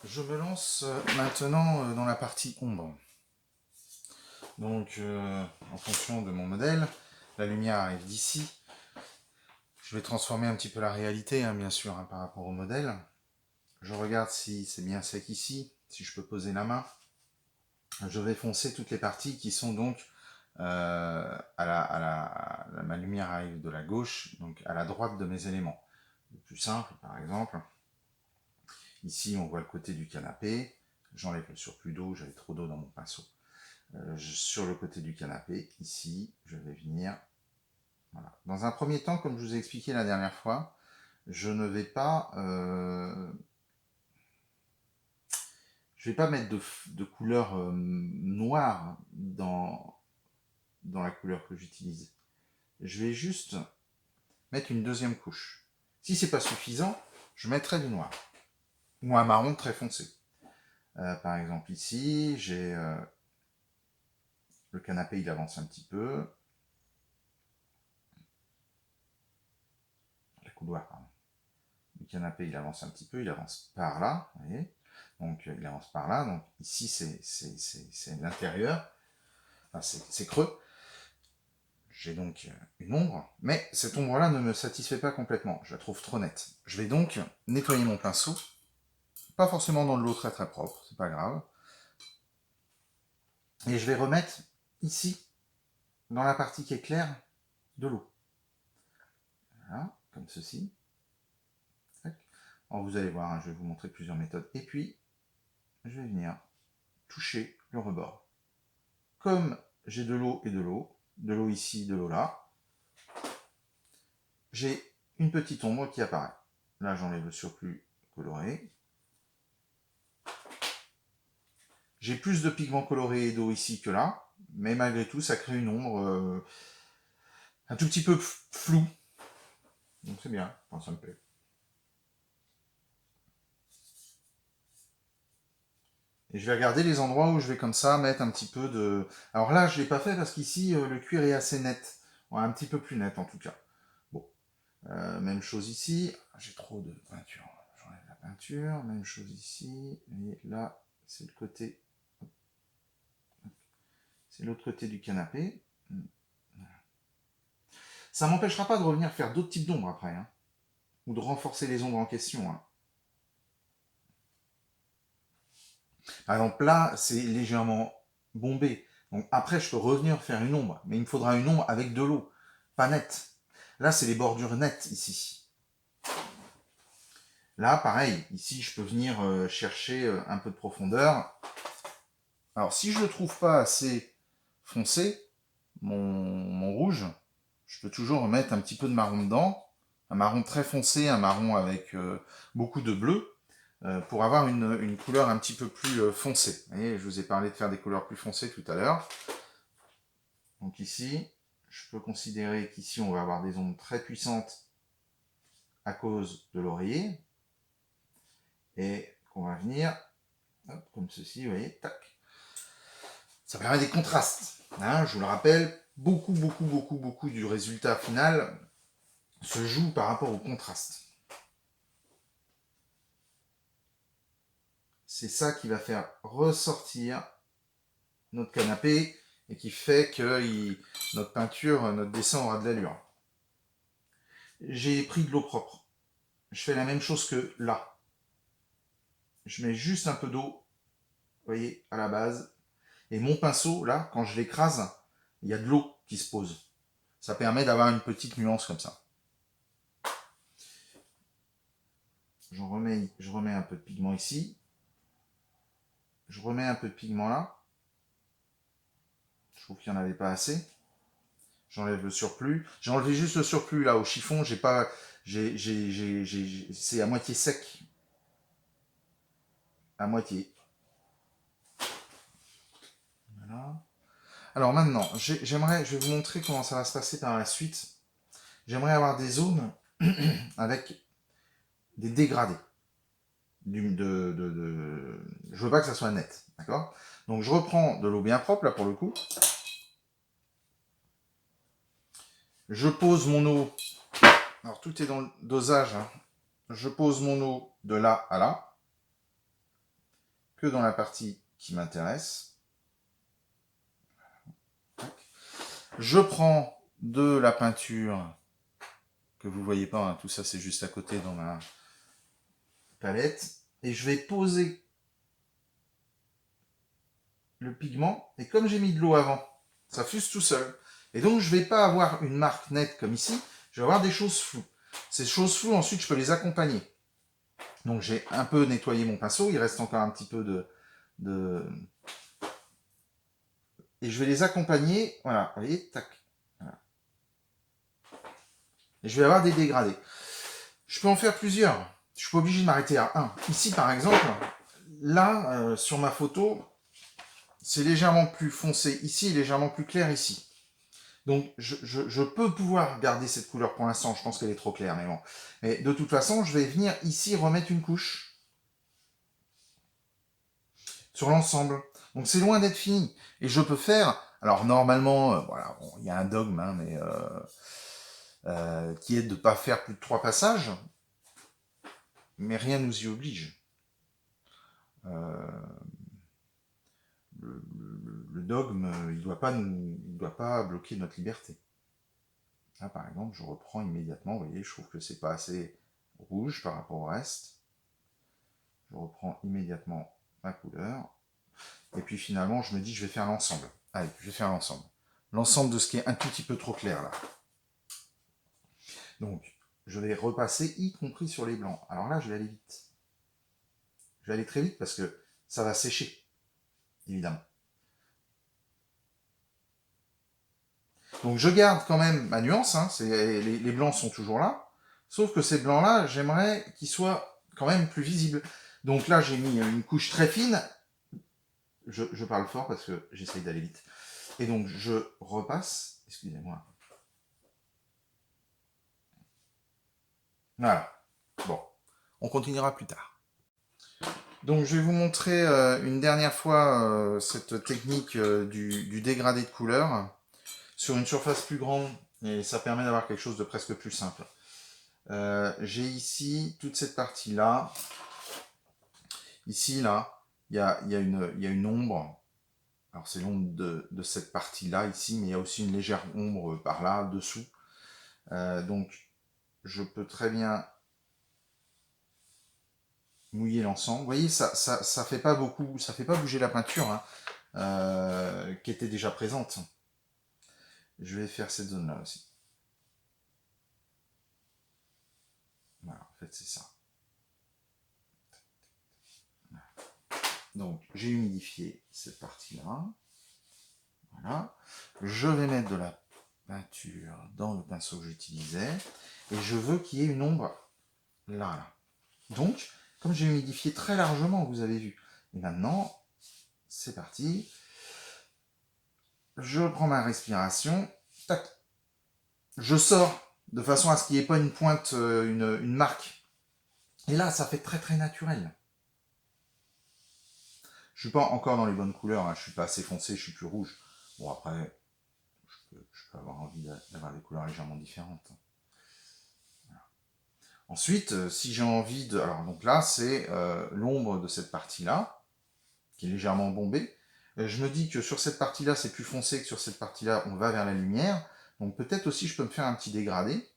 Je me lance maintenant dans la partie ombre. Donc, en fonction de mon modèle, la lumière arrive d'ici. Je vais transformer un petit peu la réalité, bien sûr, par rapport au modèle. Je regarde si c'est bien sec ici, si je peux poser la main. Je vais foncer toutes les parties qui sont donc ma lumière arrive de la gauche, donc à la droite de mes éléments. Le plus simple, par exemple. Ici, on voit le côté du canapé. J'enlève le surplus d'eau, j'avais trop d'eau dans mon pinceau. Sur le côté du canapé, ici, je vais venir. Voilà. Dans un premier temps, comme je vous ai expliqué la dernière fois, je ne vais pas, mettre de couleur noire dans la couleur que j'utilise. Je vais juste mettre une deuxième couche. Si c'est pas suffisant, je mettrai du noir ou un marron très foncé. Par exemple ici, j'ai le canapé, il avance un petit peu. La couloir, pardon. Le canapé, il avance un petit peu, il avance par là, vous voyez. Donc il avance par là, donc ici c'est l'intérieur, enfin, c'est creux. J'ai donc une ombre, mais cette ombre-là ne me satisfait pas complètement, je la trouve trop nette. Je vais donc nettoyer mon pinceau, pas forcément dans de l'eau très très propre, c'est pas grave. Et je vais remettre ici, dans la partie qui est claire, de l'eau. Voilà, comme ceci. Alors vous allez voir, je vais vous montrer plusieurs méthodes. Et puis, je vais venir toucher le rebord. Comme j'ai de l'eau et de l'eau ici, de l'eau là, j'ai une petite ombre qui apparaît. Là, j'enlève le surplus coloré. J'ai plus de pigments colorés et d'eau ici que là, mais malgré tout, ça crée une ombre un tout petit peu floue. Donc c'est bien, enfin, ça me plaît. Et je vais regarder les endroits où je vais comme ça mettre un petit peu de... Alors là, je ne l'ai pas fait parce qu'ici, le cuir est assez net. Ouais, un petit peu plus net en tout cas. Bon, même chose ici. J'ai trop de peinture. J'enlève la peinture. Même chose ici. Et là, c'est le côté... C'est l'autre côté du canapé. Voilà. Ça ne m'empêchera pas de revenir faire d'autres types d'ombres après. Ou de renforcer les ombres en question. Par exemple, là, c'est légèrement bombé. Donc après, je peux revenir faire une ombre. Mais il me faudra une ombre avec de l'eau. Pas nette. Là, c'est les bordures nettes ici. Là, pareil. Ici, je peux venir chercher un peu de profondeur. Alors, si je ne le trouve pas assez foncé, mon rouge, je peux toujours mettre un petit peu de marron dedans. Un marron très foncé, un marron avec beaucoup de bleu. Pour avoir une couleur un petit peu plus foncée. Vous voyez, je vous ai parlé de faire des couleurs plus foncées tout à l'heure. Donc ici, je peux considérer qu'ici, on va avoir des ombres très puissantes à cause de l'oreiller. Et qu'on va venir, hop, comme ceci, vous voyez, tac. Ça permet des contrastes. Je vous le rappelle, beaucoup du résultat final se joue par rapport au contraste. C'est ça qui va faire ressortir notre canapé et qui fait que notre peinture, notre dessin aura de l'allure. J'ai pris de l'eau propre. Je fais la même chose que là. Je mets juste un peu d'eau, vous voyez, à la base. Et mon pinceau, là, quand je l'écrase, il y a de l'eau qui se pose. Ça permet d'avoir une petite nuance comme ça. Je remets un peu de pigment ici. Je remets un peu de pigment là. Je trouve qu'il n'y en avait pas assez. J'enlève le surplus. J'ai enlevé juste le surplus là au chiffon. C'est à moitié sec. À moitié. Voilà. Alors maintenant, je vais vous montrer comment ça va se passer par la suite. J'aimerais avoir des zones avec des dégradés. Je veux pas que ça soit net, d'accord? Donc je reprends de l'eau bien propre là pour le coup. Je pose mon eau. Alors tout est dans le dosage. Je pose mon eau de là à là. que dans la partie qui m'intéresse. Je prends de la peinture que vous voyez pas, hein, tout ça c'est juste à côté dans ma palette, et je vais poser le pigment, et comme j'ai mis de l'eau avant, ça fuse tout seul. Et donc je vais pas avoir une marque nette comme ici, je vais avoir des choses floues. Ces choses floues, ensuite je peux les accompagner. Donc j'ai un peu nettoyé mon pinceau, il reste encore un petit peu de... Et je vais les accompagner, voilà, vous voyez, tac. Voilà. Et je vais avoir des dégradés. Je peux en faire plusieurs. Je suis pas obligé de m'arrêter à un. Ici par exemple, là, sur ma photo, c'est légèrement plus foncé ici et légèrement plus clair ici. Donc je peux pouvoir garder cette couleur pour l'instant, je pense qu'elle est trop claire, mais bon. Mais de toute façon, je vais venir ici remettre une couche sur l'ensemble. Donc c'est loin d'être fini. Et je peux faire, alors normalement, voilà, bon, il y a un dogme, hein, mais qui est de ne pas faire plus de 3 passages, mais rien nous y oblige. Le dogme, il ne doit pas bloquer notre liberté. Là, par exemple, je reprends immédiatement, vous voyez, je trouve que c'est pas assez rouge par rapport au reste. Je reprends immédiatement ma couleur. Et puis finalement, je me dis, je vais faire l'ensemble. Allez, je vais faire l'ensemble. L'ensemble de ce qui est un tout petit peu trop clair là. Donc, je vais repasser, y compris sur les blancs. Alors là, je vais aller vite. Je vais aller très vite parce que ça va sécher, évidemment. Donc je garde quand même ma nuance, hein, les blancs sont toujours là, sauf que ces blancs-là, j'aimerais qu'ils soient quand même plus visibles. Donc là, j'ai mis une couche très fine, je parle fort parce que j'essaye d'aller vite, et donc je repasse, excusez-moi. Voilà, bon, on continuera plus tard. Donc je vais vous montrer une dernière fois cette technique du dégradé de couleur sur une surface plus grande, et ça permet d'avoir quelque chose de presque plus simple. J'ai ici toute cette partie-là. Ici, là, il y a une ombre. Alors, c'est l'ombre de cette partie-là, ici, mais il y a aussi une légère ombre par là, dessous. Donc, je peux très bien mouiller l'ensemble. Vous voyez, ça fait pas beaucoup, ça fait pas bouger la peinture, hein, qui était déjà présente. Je vais faire cette zone-là aussi. Voilà, en fait, c'est ça. Donc, j'ai humidifié cette partie-là. Voilà. Je vais mettre de la peinture dans le pinceau que j'utilisais. Et je veux qu'il y ait une ombre là. Donc, comme j'ai humidifié très largement, vous avez vu. Et maintenant, c'est parti. Je prends ma respiration. Tac. Je sors de façon à ce qu'il n'y ait pas une pointe, une marque. Et là, ça fait très très naturel. Je suis pas encore dans les bonnes couleurs, hein. Je suis pas assez foncé, je suis plus rouge. Bon, après, je peux avoir envie d'avoir des couleurs légèrement différentes. Voilà. Ensuite, si j'ai envie de... Alors, donc là, c'est l'ombre de cette partie-là, qui est légèrement bombée. Je me dis que sur cette partie-là, c'est plus foncé que sur cette partie-là, on va vers la lumière. Donc peut-être aussi, je peux me faire un petit dégradé.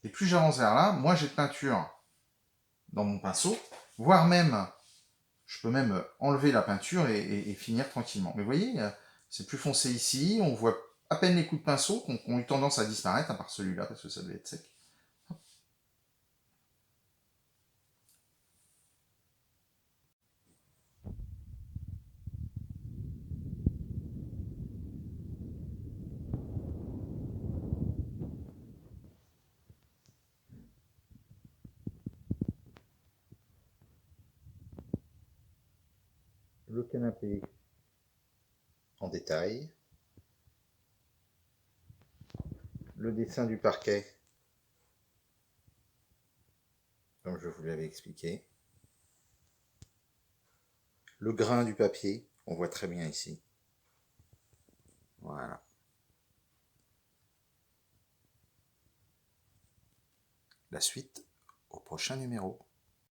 Et plus j'avance vers là, moi j'ai de peinture dans mon pinceau, voire même, je peux même enlever la peinture et finir tranquillement. Mais vous voyez, c'est plus foncé ici, on voit à peine les coups de pinceau qui ont eu tendance à disparaître, à part celui-là, parce que ça devait être sec. Le canapé en détail. Le dessin du parquet, comme je vous l'avais expliqué. Le grain du papier, on voit très bien ici. Voilà. La suite au prochain numéro.